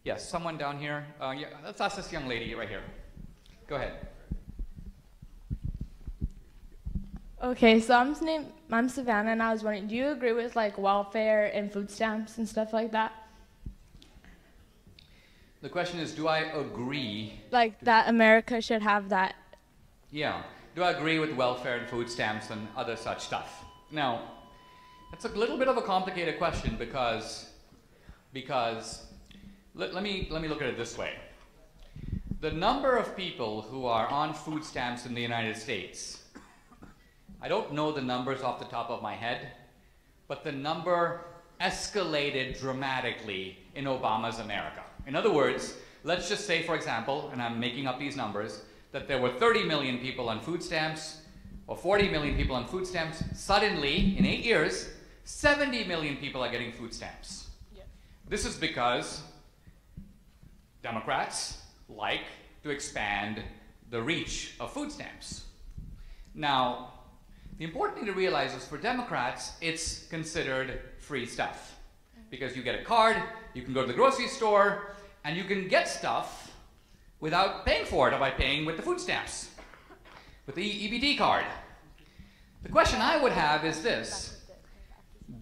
Yes, someone down here. Yeah, let's ask this young lady right here. Go ahead. Okay, so I'm Savannah, and I was wondering, do you agree with like welfare and food stamps and stuff like that? The question is, do I agree? Like that America should have that. Yeah. Do I agree with welfare and food stamps and other such stuff? Now, that's a little bit of a complicated question because let me look at it this way. The number of people who are on food stamps in the United States, I don't know the numbers off the top of my head, but the number escalated dramatically in Obama's America. In other words, let's just say, for example, and I'm making up these numbers, that there were 30 million people on food stamps, or 40 million people on food stamps. Suddenly, in 8 years, 70 million people are getting food stamps. Yep. This is because Democrats like to expand the reach of food stamps. Now, the important thing to realize is for Democrats, it's considered free stuff. Because you get a card, you can go to the grocery store, and you can get stuff without paying for it, or by paying with the food stamps, with the EBT card. The question I would have is this: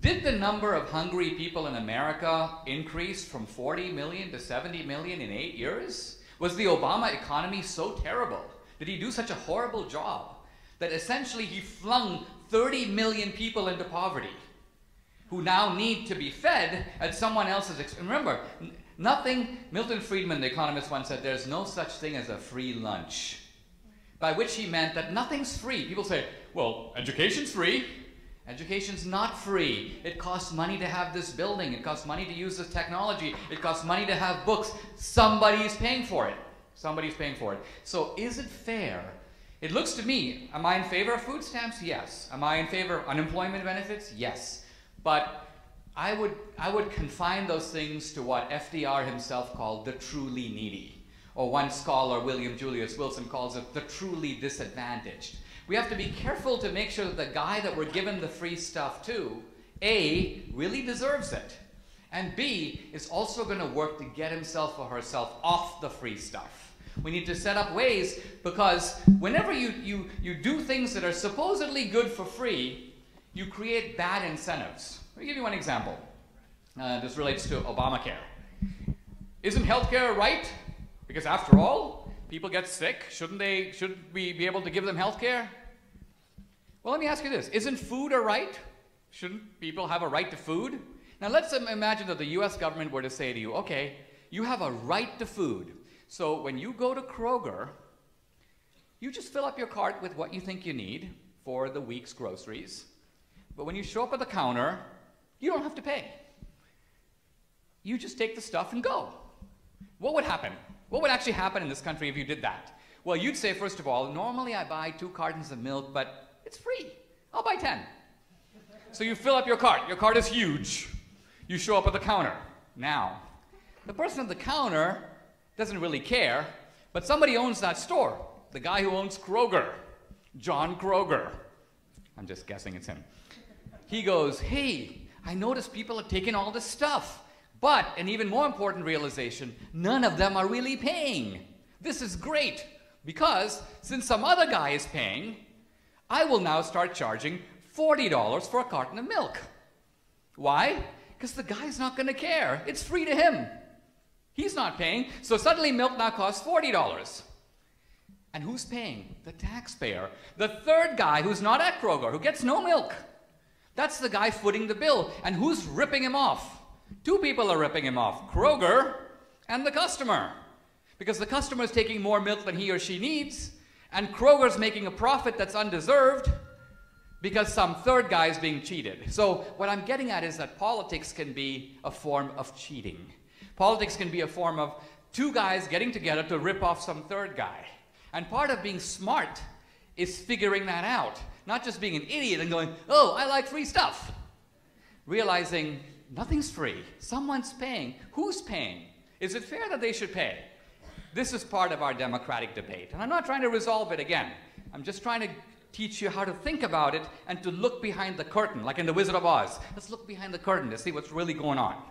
did the number of hungry people in America increase from 40 million to 70 million in 8 years? Was the Obama economy so terrible? Did he do such a horrible job that essentially he flung 30 million people into poverty who now need to be fed at someone else's expense? Remember, Milton Friedman, the economist, once said, there's no such thing as a free lunch. By which he meant that nothing's free. People say, well, education's free. Education's not free. It costs money to have this building. It costs money to use this technology. It costs money to have books. Somebody's paying for it. Somebody's paying for it. So is it fair? It looks to me, am I in favor of food stamps? Yes. Am I in favor of unemployment benefits? Yes. But I would confine those things to what FDR himself called the truly needy. Or one scholar, William Julius Wilson, calls it the truly disadvantaged. We have to be careful to make sure that the guy that we're giving the free stuff to, A, really deserves it, and B, is also going to work to get himself or herself off the free stuff. We need to set up ways, because whenever you do things that are supposedly good for free, you create bad incentives. Let me give you one example. This relates to Obamacare. Isn't healthcare right? Because after all, people get sick. Shouldn't we be able to give them health care? Well, let me ask you this. Isn't food a right? Shouldn't people have a right to food? Now, let's imagine that the US government were to say to you, okay, you have a right to food. So when you go to Kroger, you just fill up your cart with what you think you need for the week's groceries. But when you show up at the counter, you don't have to pay. You just take the stuff and go. What would happen? What would actually happen in this country if you did that? Well, you'd say, first of all, normally I buy 2 cartons of milk, but it's free. I'll buy 10. So you fill up your cart. Your cart is huge. You show up at the counter. Now, the person at the counter doesn't really care, but somebody owns that store. The guy who owns Kroger, John Kroger. I'm just guessing it's him. He goes, hey, I noticed people are taking all this stuff. But, an even more important realization, none of them are really paying. This is great, because since some other guy is paying, I will now start charging $40 for a carton of milk. Why? Because the guy's not going to care. It's free to him. He's not paying, so suddenly milk now costs $40. And who's paying? The taxpayer. The third guy who's not at Kroger, who gets no milk. That's the guy footing the bill. And who's ripping him off? 2 people are ripping him off, Kroger and the customer. Because the customer is taking more milk than he or she needs, and Kroger's making a profit that's undeserved because some third guy is being cheated. So what I'm getting at is that politics can be a form of cheating. Politics can be a form of 2 guys getting together to rip off some third guy. And part of being smart is figuring that out, not just being an idiot and going, oh, I like free stuff. Realizing nothing's free. Someone's paying. Who's paying? Is it fair that they should pay? This is part of our democratic debate. And I'm not trying to resolve it again. I'm just trying to teach you how to think about it and to look behind the curtain, like in The Wizard of Oz. Let's look behind the curtain to see what's really going on.